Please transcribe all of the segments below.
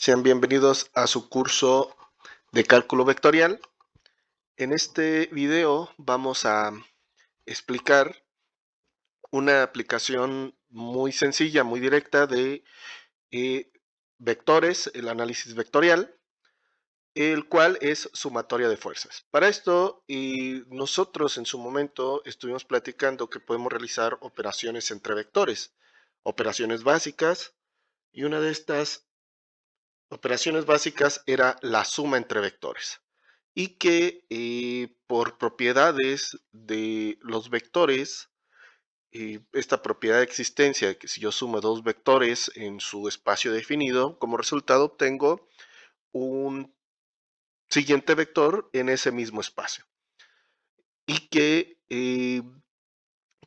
Sean bienvenidos a su curso de cálculo vectorial. En este video vamos a explicar una aplicación muy sencilla, muy directa de eh, vectores, el análisis vectorial, el cual es sumatoria de fuerzas. Para esto, nosotros en su momento estuvimos platicando que podemos realizar operaciones entre vectores, operaciones básicas, y una de estas operaciones básicas era la suma entre vectores. Y que por propiedades de los vectores, esta propiedad de existencia, de que si yo sumo dos vectores en su espacio definido, como resultado obtengo un siguiente vector en ese mismo espacio. Y que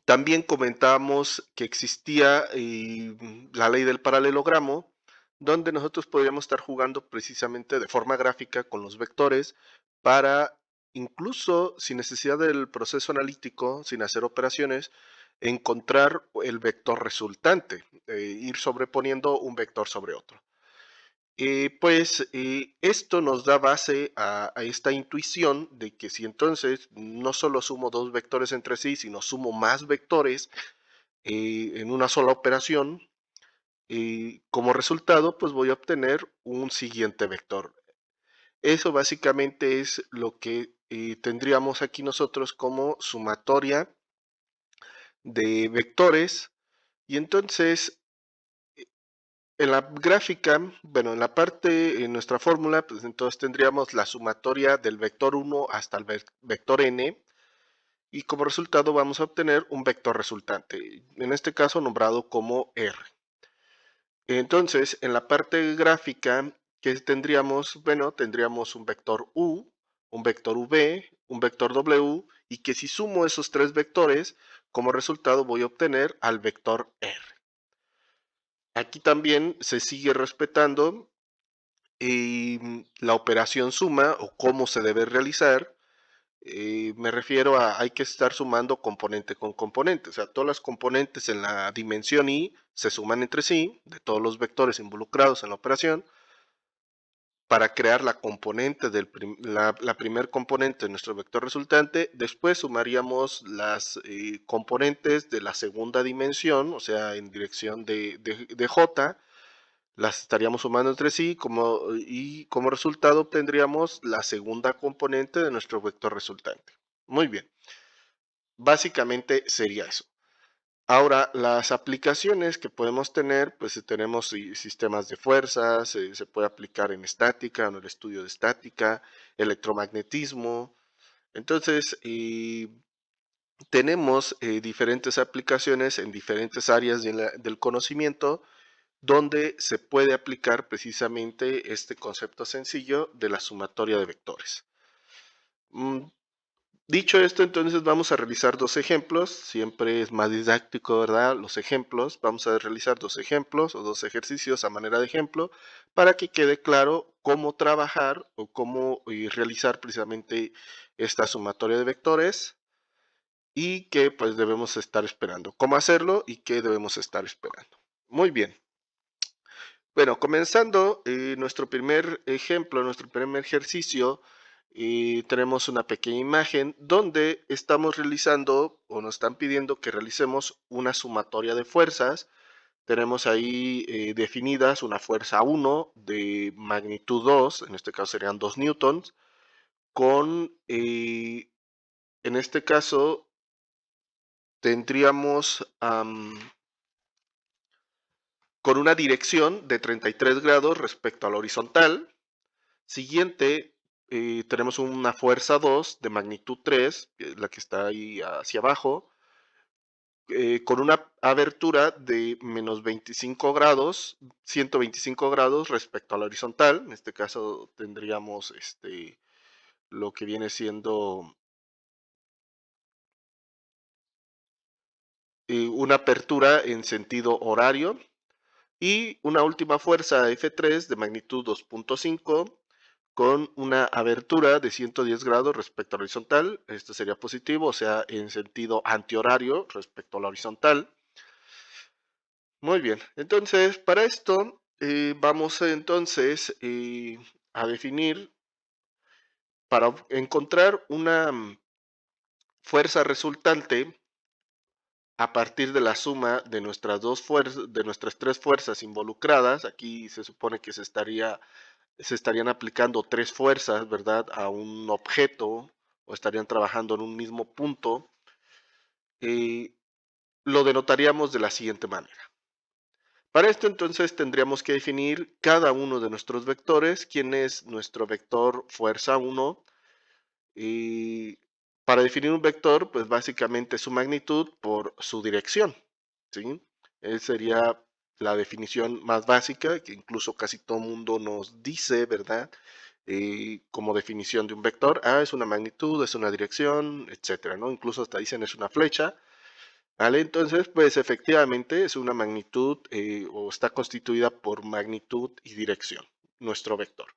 también comentábamos que existía la ley del paralelogramo, donde nosotros podríamos estar jugando precisamente de forma gráfica con los vectores para, incluso sin necesidad del proceso analítico, sin hacer operaciones, encontrar el vector resultante, ir sobreponiendo un vector sobre otro. Esto nos da base a esta intuición de que si entonces no solo sumo dos vectores entre sí, sino sumo más vectores en una sola operación, como resultado pues voy a obtener un siguiente vector. Eso básicamente es lo que tendríamos aquí nosotros como sumatoria de vectores. Y entonces en la gráfica, bueno, en la parte, en nuestra fórmula, pues entonces tendríamos la sumatoria del vector 1 hasta el vector n, y como resultado vamos a obtener un vector resultante, en este caso nombrado como R. Entonces, en la parte gráfica, ¿qué tendríamos? Bueno, tendríamos un vector U, un vector V, un vector W, y que si sumo esos tres vectores, como resultado voy a obtener al vector R. Aquí también se sigue respetando la operación suma o cómo se debe realizar. Me refiero a hay que estar sumando componente con componente, o sea, todas las componentes en la dimensión i se suman entre sí, de todos los vectores involucrados en la operación, para crear la componente la primer componente de nuestro vector resultante. Después sumaríamos las componentes de la segunda dimensión, o sea, en dirección de j, las estaríamos sumando entre sí y como resultado obtendríamos la segunda componente de nuestro vector resultante. Muy bien, básicamente sería eso. Ahora, las aplicaciones que podemos tener, pues tenemos sistemas de fuerzas, se puede aplicar en estática, en el estudio de estática, electromagnetismo. Entonces, tenemos diferentes aplicaciones en diferentes áreas del conocimiento, donde se puede aplicar precisamente este concepto sencillo de la sumatoria de vectores. Dicho esto, entonces vamos a realizar dos ejemplos. Siempre es más didáctico, ¿verdad? Los ejemplos. Vamos a realizar dos ejemplos o dos ejercicios a manera de ejemplo para que quede claro cómo trabajar o cómo realizar precisamente esta sumatoria de vectores y qué pues debemos estar esperando. Cómo hacerlo y qué debemos estar esperando. Muy bien. Bueno, comenzando nuestro primer ejemplo, nuestro primer ejercicio, tenemos una pequeña imagen donde estamos realizando o nos están pidiendo que realicemos una sumatoria de fuerzas. Tenemos ahí definidas una fuerza 1 de magnitud 2, en este caso serían 2 newtons, con, en este caso, tendríamos con una dirección de 33 grados respecto a la horizontal. Siguiente, tenemos una fuerza 2 de magnitud 3, la que está ahí hacia abajo, con una abertura de menos 25 grados, 125 grados respecto a la horizontal. En este caso tendríamos lo que viene siendo una apertura en sentido horario. Y una última fuerza F3 de magnitud 2.5 con una abertura de 110 grados respecto a la horizontal. Esto sería positivo, o sea, en sentido antihorario respecto a la horizontal. Muy bien, entonces para esto vamos entonces a definir, para encontrar una fuerza resultante a partir de la suma de nuestras dos fuerzas, de nuestras tres fuerzas involucradas. Aquí se supone que se estarían aplicando tres fuerzas, ¿verdad?, a un objeto, o estarían trabajando en un mismo punto. Lo denotaríamos de la siguiente manera. Para esto entonces tendríamos que definir cada uno de nuestros vectores, quién es nuestro vector fuerza 1, y para definir un vector, pues básicamente su magnitud por su dirección, ¿sí? Esa sería la definición más básica, que incluso casi todo mundo nos dice, ¿verdad? Como definición de un vector, es una magnitud, es una dirección, etcétera, ¿no? Incluso hasta dicen es una flecha, ¿vale? Entonces, pues efectivamente es una magnitud o está constituida por magnitud y dirección, nuestro vector.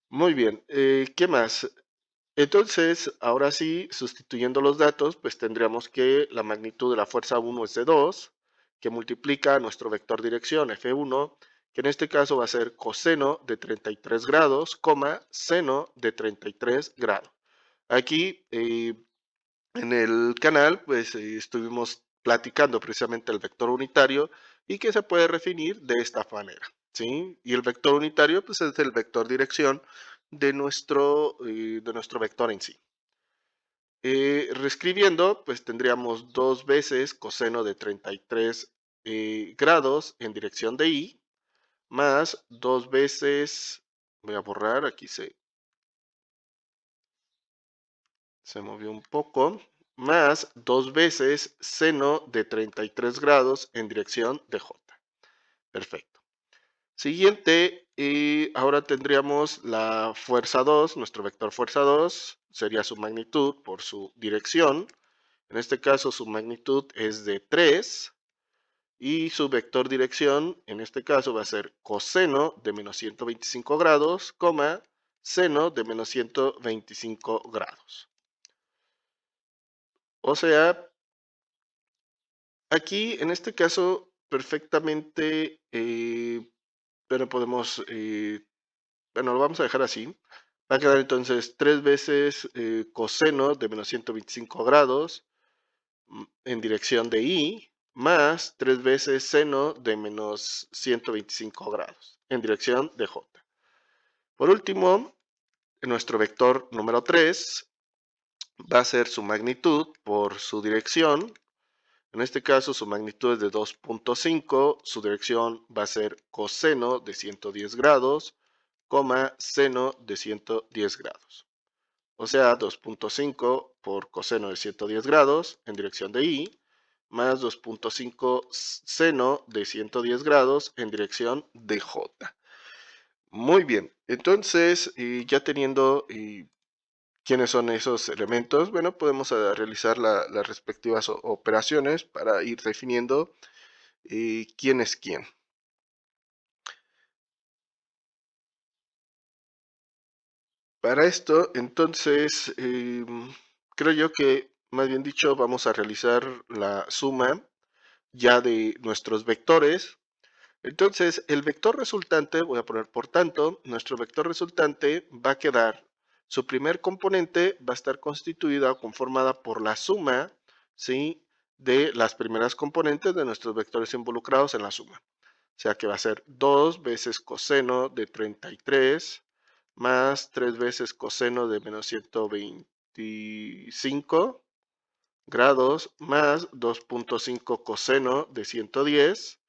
Muy bien, ¿qué más? Entonces, ahora sí, sustituyendo los datos, pues tendríamos que la magnitud de la fuerza 1 es de 2, que multiplica nuestro vector dirección F1, que en este caso va a ser coseno de 33 grados, seno de 33 grados. Aquí en el canal, pues estuvimos platicando precisamente el vector unitario y que se puede definir de esta manera, ¿sí? Y el vector unitario, pues es el vector dirección de nuestro vector en sí. Reescribiendo, pues tendríamos 2 veces coseno de 33 grados en dirección de I, más 2 veces, voy a borrar, aquí se movió un poco, más 2 veces seno de 33 grados en dirección de J. Perfecto. Siguiente, ahora tendríamos la fuerza 2, nuestro vector fuerza 2, sería su magnitud por su dirección. En este caso su magnitud es de 3 y su vector dirección en este caso va a ser coseno de menos 125 grados, seno de menos 125 grados. O sea, aquí en este caso perfectamente, pero podemos, bueno, lo vamos a dejar así. Va a quedar entonces 3 veces coseno de menos 125 grados en dirección de I, más 3 veces seno de menos 125 grados en dirección de J. Por último, nuestro vector número 3 va a ser su magnitud por su dirección. En este caso su magnitud es de 2.5, su dirección va a ser coseno de 110 grados, seno de 110 grados. O sea, 2.5 por coseno de 110 grados en dirección de I, más 2.5 seno de 110 grados en dirección de J. Muy bien, entonces ya teniendo quiénes son esos elementos, bueno, podemos realizar las respectivas operaciones para ir definiendo quién es quién. Para esto, entonces, creo yo que, más bien dicho, vamos a realizar la suma ya de nuestros vectores. Entonces, el vector resultante, voy a poner por tanto, nuestro vector resultante va a quedar, su primer componente va a estar constituida o conformada por la suma, ¿sí?, de las primeras componentes de nuestros vectores involucrados en la suma. O sea que va a ser 2 veces coseno de 33 más 3 veces coseno de menos 125 grados más 2.5 coseno de 110,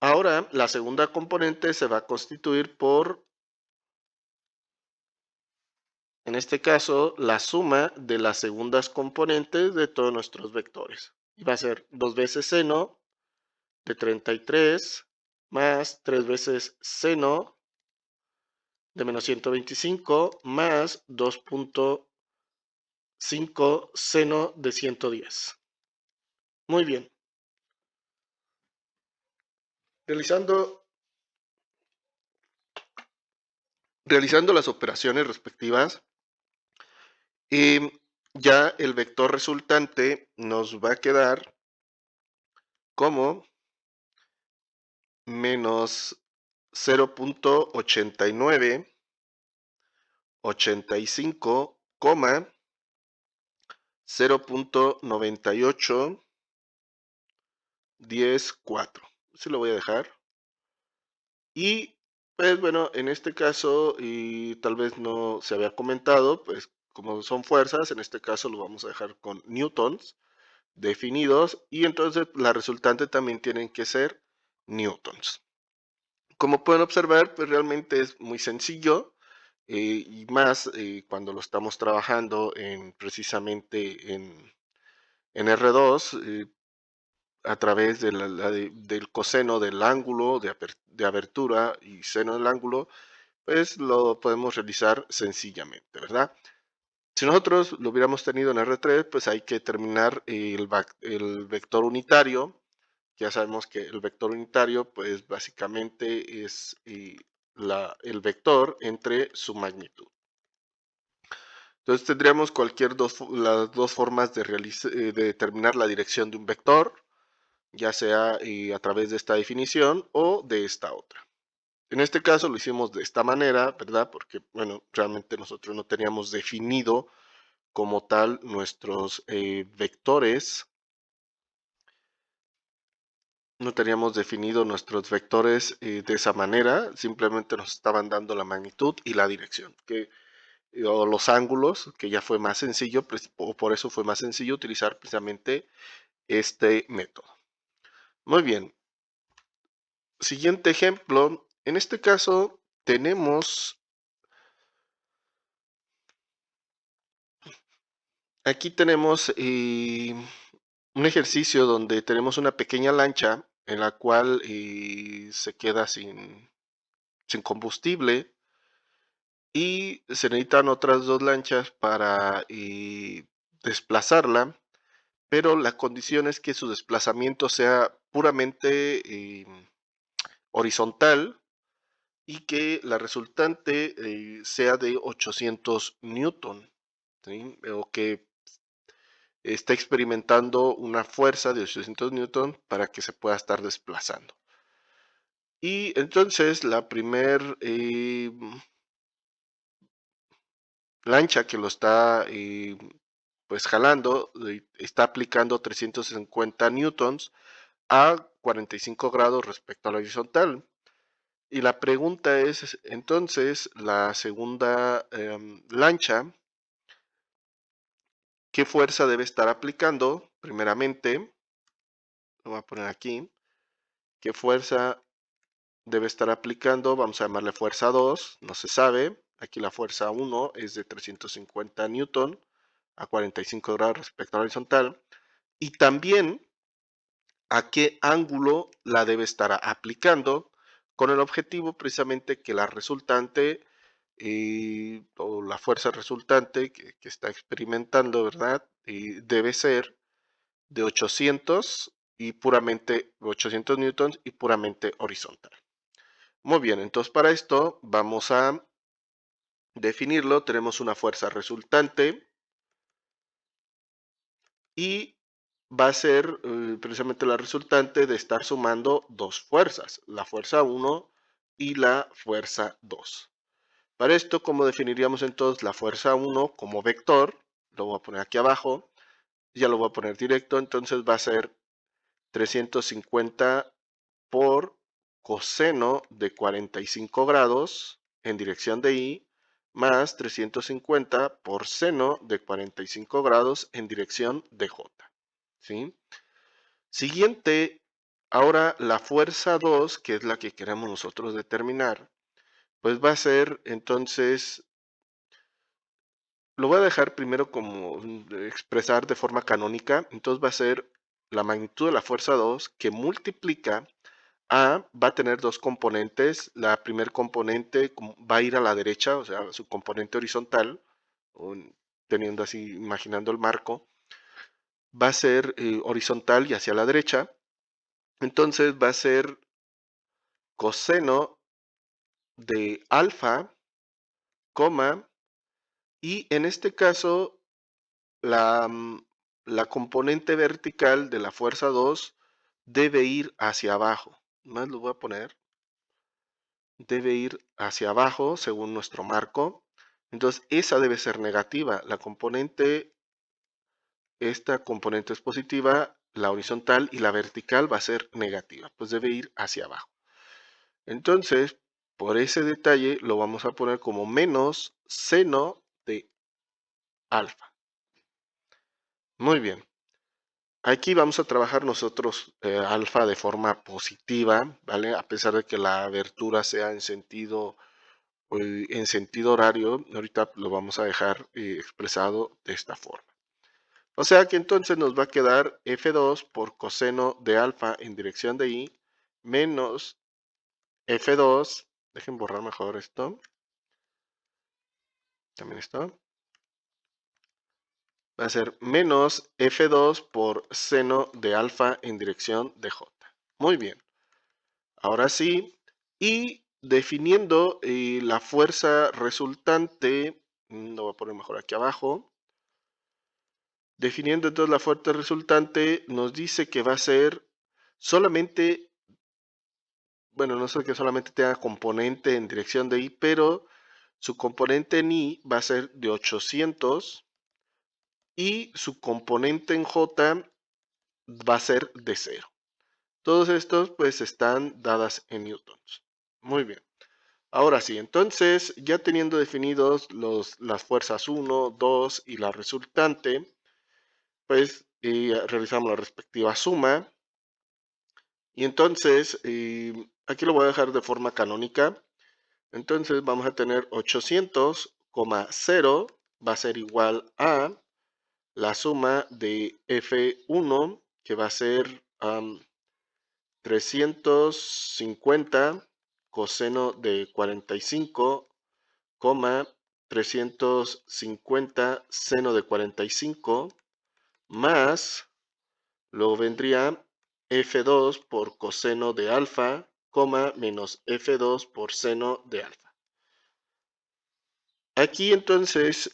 ahora la segunda componente se va a constituir por, en este caso, la suma de las segundas componentes de todos nuestros vectores. Y va a ser 2 veces seno de 33 más 3 veces seno de menos 125 más 2.5 seno de 110. Muy bien. Realizando las operaciones respectivas, ya el vector resultante nos va a quedar como menos 0.8985, 0.9810,4. Así lo voy a dejar. Y pues bueno, en este caso, y tal vez no se había comentado, pues como son fuerzas, en este caso lo vamos a dejar con newtons definidos, y entonces la resultante también tienen que ser newtons. Como pueden observar, pues realmente es muy sencillo, y más cuando lo estamos trabajando precisamente en R2, a través de del coseno del ángulo de abertura y seno del ángulo, pues lo podemos realizar sencillamente, ¿verdad? Si nosotros lo hubiéramos tenido en R3, pues hay que determinar el vector unitario. Ya sabemos que el vector unitario, pues básicamente es el vector entre su magnitud. Entonces tendríamos las dos formas de determinar la dirección de un vector, ya sea a través de esta definición o de esta otra. En este caso lo hicimos de esta manera, ¿verdad? Porque, bueno, realmente nosotros no teníamos definido como tal nuestros vectores. No teníamos definido nuestros vectores de esa manera, simplemente nos estaban dando la magnitud y la dirección, o los ángulos, que ya fue más sencillo, pues, o por eso fue más sencillo utilizar precisamente este método. Muy bien. Siguiente ejemplo. En este caso aquí tenemos un ejercicio donde tenemos una pequeña lancha en la cual se queda sin combustible, y se necesitan otras dos lanchas para desplazarla, pero la condición es que su desplazamiento sea puramente horizontal y que la resultante sea de 800 newton, ¿sí? O que está experimentando una fuerza de 800 newton para que se pueda estar desplazando. Y entonces la primer lancha que lo está pues jalando, está aplicando 350 newtons a 45 grados respecto a la horizontal. Y la pregunta es, entonces, la segunda lancha, ¿qué fuerza debe estar aplicando? Primeramente, lo voy a poner aquí, ¿qué fuerza debe estar aplicando? Vamos a llamarle fuerza 2, no se sabe. Aquí la fuerza 1 es de 350 newton a 45 grados respecto a la horizontal. Y también a qué ángulo la debe estar aplicando, con el objetivo precisamente que la resultante o la fuerza resultante que está experimentando, ¿verdad? Debe ser de 800 newtons y puramente horizontal. Muy bien, entonces para esto vamos a definirlo. Tenemos una fuerza resultante y va a ser precisamente la resultante de estar sumando dos fuerzas, la fuerza 1 y la fuerza 2. Para esto, ¿cómo definiríamos entonces la fuerza 1 como vector? Lo voy a poner aquí abajo, ya lo voy a poner directo, entonces va a ser 350 por coseno de 45 grados en dirección de I, más 350 por seno de 45 grados en dirección de J. ¿Sí? Siguiente, ahora la fuerza 2, que es la que queremos nosotros determinar, pues va a ser entonces, lo voy a dejar primero como expresar de forma canónica, entonces va a ser la magnitud de la fuerza 2 que multiplica va a tener dos componentes. La primer componente va a ir a la derecha, o sea, su componente horizontal, teniendo así, imaginando el marco, va a ser horizontal y hacia la derecha. Entonces va a ser coseno de alfa, coma, y en este caso la, la componente vertical de la fuerza 2 debe ir hacia abajo. Más lo voy a poner. Debe ir hacia abajo según nuestro marco. Entonces, esa debe ser negativa. Esta componente es positiva, la horizontal y la vertical va a ser negativa. Pues debe ir hacia abajo. Entonces, por ese detalle lo vamos a poner como menos seno de alfa. Muy bien. Aquí vamos a trabajar nosotros alfa de forma positiva, ¿vale? A pesar de que la abertura sea en sentido horario, ahorita lo vamos a dejar expresado de esta forma. O sea que entonces nos va a quedar F2 por coseno de alfa en dirección de I menos F2, dejen borrar mejor esto, también esto, va a ser menos F2 por seno de alfa en dirección de J. Muy bien, ahora sí, y definiendo la fuerza resultante, lo voy a poner mejor aquí abajo, definiendo entonces la fuerza resultante, nos dice que va a ser solamente, bueno, no sé que solamente tenga componente en dirección de I, pero su componente en I va a ser de 800 y su componente en J va a ser de 0. Todos estos pues están dadas en newtons. Muy bien. Ahora sí, entonces ya teniendo definidos las fuerzas 1, 2 y la resultante, pues realizamos la respectiva suma. Y entonces, aquí lo voy a dejar de forma canónica. Entonces vamos a tener 800,0 va a ser igual a la suma de F1, que va a ser 350 coseno de 45, 350 seno de 45, más, luego vendría F2 por coseno de alfa, menos F2 por seno de alfa. Aquí entonces,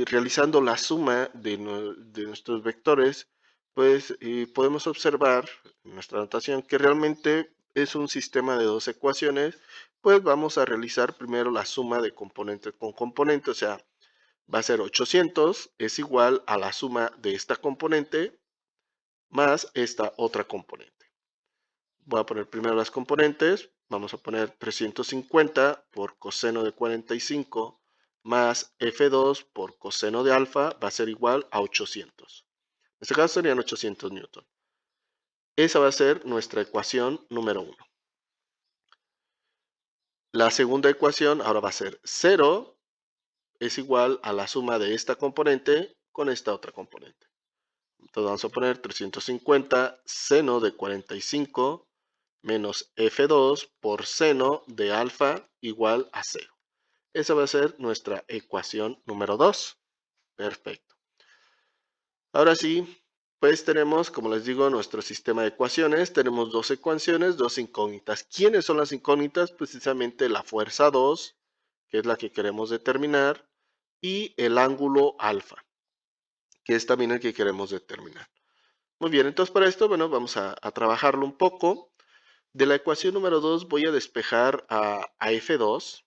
realizando la suma de nuestros vectores, pues podemos observar en nuestra notación que realmente es un sistema de dos ecuaciones. Pues vamos a realizar primero la suma de componente con componente, o sea, va a ser 800 es igual a la suma de esta componente más esta otra componente. Voy a poner primero las componentes. Vamos a poner 350 por coseno de 45 más F2 por coseno de alfa va a ser igual a 800. En este caso serían 800 newton. Esa va a ser nuestra ecuación número 1. La segunda ecuación ahora va a ser 0 es igual a la suma de esta componente con esta otra componente. Entonces vamos a poner 350 seno de 45 menos F2 por seno de alfa igual a 0. Esa va a ser nuestra ecuación número 2. Perfecto. Ahora sí, pues tenemos, como les digo, nuestro sistema de ecuaciones. Tenemos dos ecuaciones, dos incógnitas. ¿Quiénes son las incógnitas? Precisamente la fuerza 2, que es la que queremos determinar, y el ángulo alfa, que es también el que queremos determinar. Muy bien, entonces para esto, bueno, vamos a trabajarlo un poco. De la ecuación número 2 voy a despejar a F2.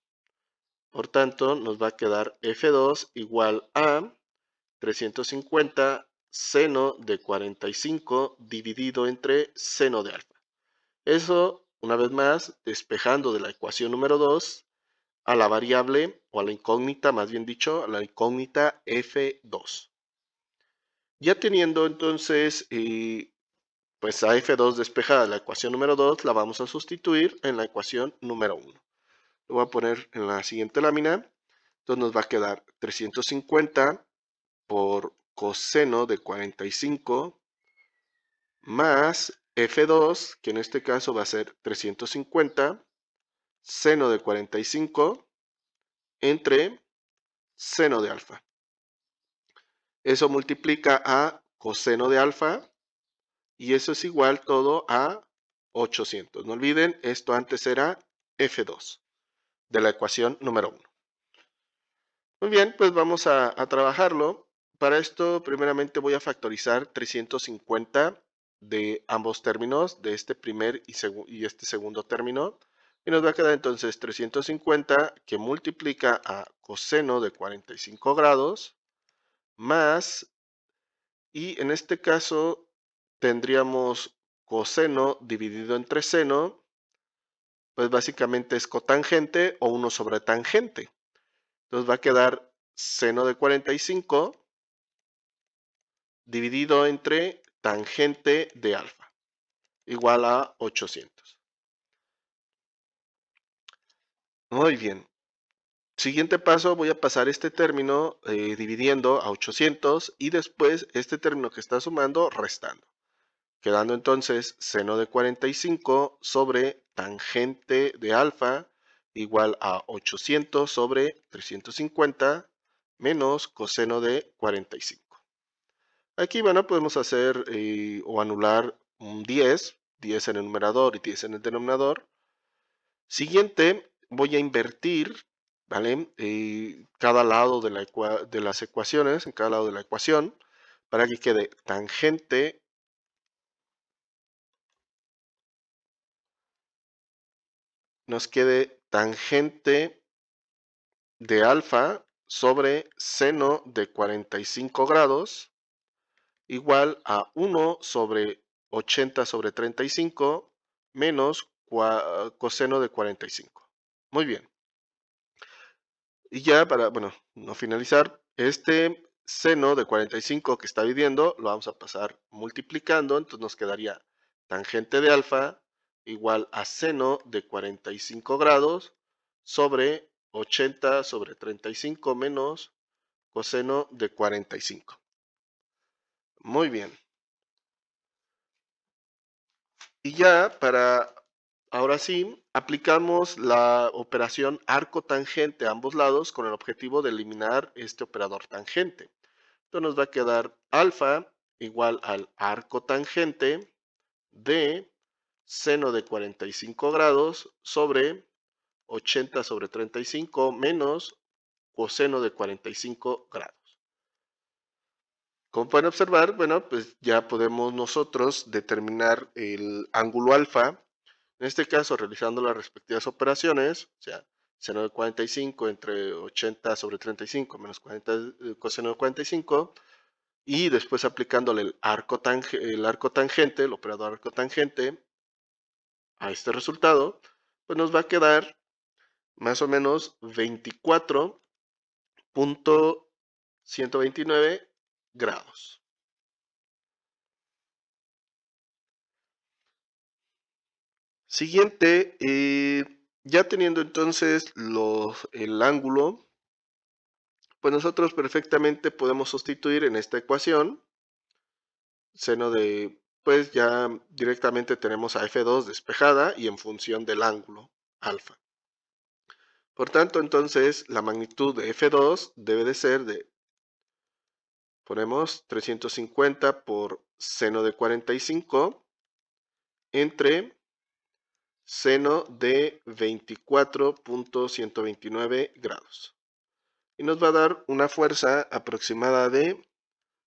Por tanto, nos va a quedar F2 igual a 350 seno de 45 dividido entre seno de alfa. Eso, una vez más, despejando de la ecuación número 2 a la variable, o a la incógnita, más bien dicho, a la incógnita F2. Ya teniendo entonces pues a F2 despejada la ecuación número 2, la vamos a sustituir en la ecuación número 1. Lo voy a poner en la siguiente lámina. Entonces nos va a quedar 350 por coseno de 45 más F2, que en este caso va a ser 350 seno de 45 entre seno de alfa. Eso multiplica a coseno de alfa y eso es igual todo a 800. No olviden, esto antes era F2 de la ecuación número 1. Muy bien, pues vamos a trabajarlo. Para esto, primeramente voy a factorizar 350 de ambos términos, de este primer y este segundo término. Y nos va a quedar entonces 350 que multiplica a coseno de 45 grados más, y en este caso tendríamos coseno dividido entre seno, pues básicamente es cotangente o 1 sobre tangente. Entonces va a quedar seno de 45 dividido entre tangente de alfa, igual a 800. Muy bien. Siguiente paso, voy a pasar este término dividiendo a 800 y después este término que está sumando restando. Quedando entonces seno de 45 sobre tangente de alfa igual a 800 sobre 350 menos coseno de 45. Aquí, bueno, podemos hacer o anular un 10 en el numerador y 10 en el denominador. Siguiente, voy a invertir, ¿vale? Cada lado de las ecuaciones, en cada lado de la ecuación, para que quede tangente nos quede tangente de alfa sobre seno de 45 grados igual a 1 sobre 80 sobre 35 menos coseno de 45. Muy bien. Y ya para, bueno, no finalizar, este seno de 45 que está dividiendo lo vamos a pasar multiplicando, entonces nos quedaría tangente de alfa igual a seno de 45 grados sobre 80 sobre 35 menos coseno de 45. Muy bien. Y ya para, ahora sí, aplicamos la operación arco tangente a ambos lados con el objetivo de eliminar este operador tangente. Entonces nos va a quedar alfa igual al arco tangente de seno de 45 grados sobre 80 sobre 35 menos coseno de 45 grados. Como pueden observar, bueno, pues ya podemos nosotros determinar el ángulo alfa, en este caso realizando las respectivas operaciones, o sea, seno de 45 entre 80 sobre 35 menos 40 coseno de 45, y después aplicándole el arco tangente, el operador arco tangente, a este resultado, pues nos va a quedar más o menos 24.129 grados. Siguiente, ya teniendo entonces el ángulo, pues nosotros perfectamente podemos sustituir en esta ecuación seno de, pues ya directamente tenemos a F2 despejada y en función del ángulo alfa. Por tanto, entonces la magnitud de F2 debe de ser de, ponemos 350 por seno de 45 entre seno de 24.129 grados. Y nos va a dar una fuerza aproximada de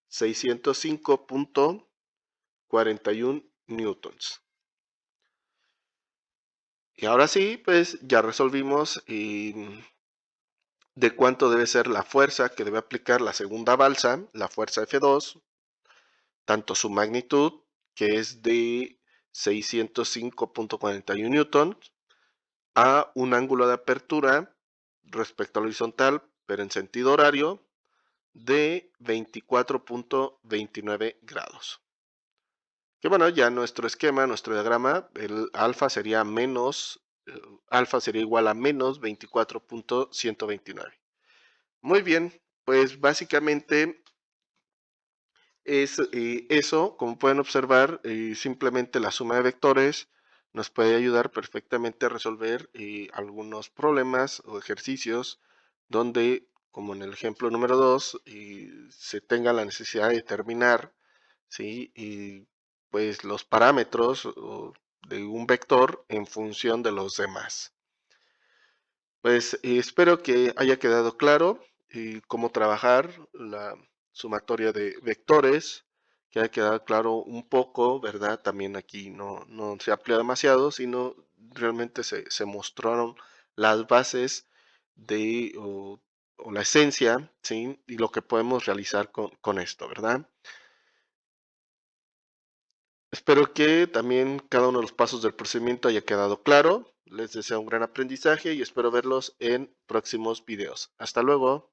605.41 newtons. Y ahora sí, pues ya resolvimos de cuánto debe ser la fuerza que debe aplicar la segunda balsa, la fuerza F2, tanto su magnitud, que es de 605.41 newtons, a un ángulo de apertura respecto al horizontal, pero en sentido horario, de 24.29 grados. Que bueno, ya nuestro esquema, nuestro diagrama, el alfa sería igual a menos 24.129. Muy bien, pues básicamente es eso, como pueden observar, simplemente la suma de vectores nos puede ayudar perfectamente a resolver algunos problemas o ejercicios donde, como en el ejemplo número 2, se tenga la necesidad de determinar, ¿sí? Y pues los parámetros de un vector en función de los demás. Pues espero que haya quedado claro cómo trabajar la sumatoria de vectores, que haya quedado claro un poco, ¿verdad? También aquí no se amplía demasiado, sino realmente se mostraron las bases de, o la esencia, ¿sí? Y lo que podemos realizar con esto, ¿verdad? Espero que también cada uno de los pasos del procedimiento haya quedado claro. Les deseo un gran aprendizaje y espero verlos en próximos videos. Hasta luego.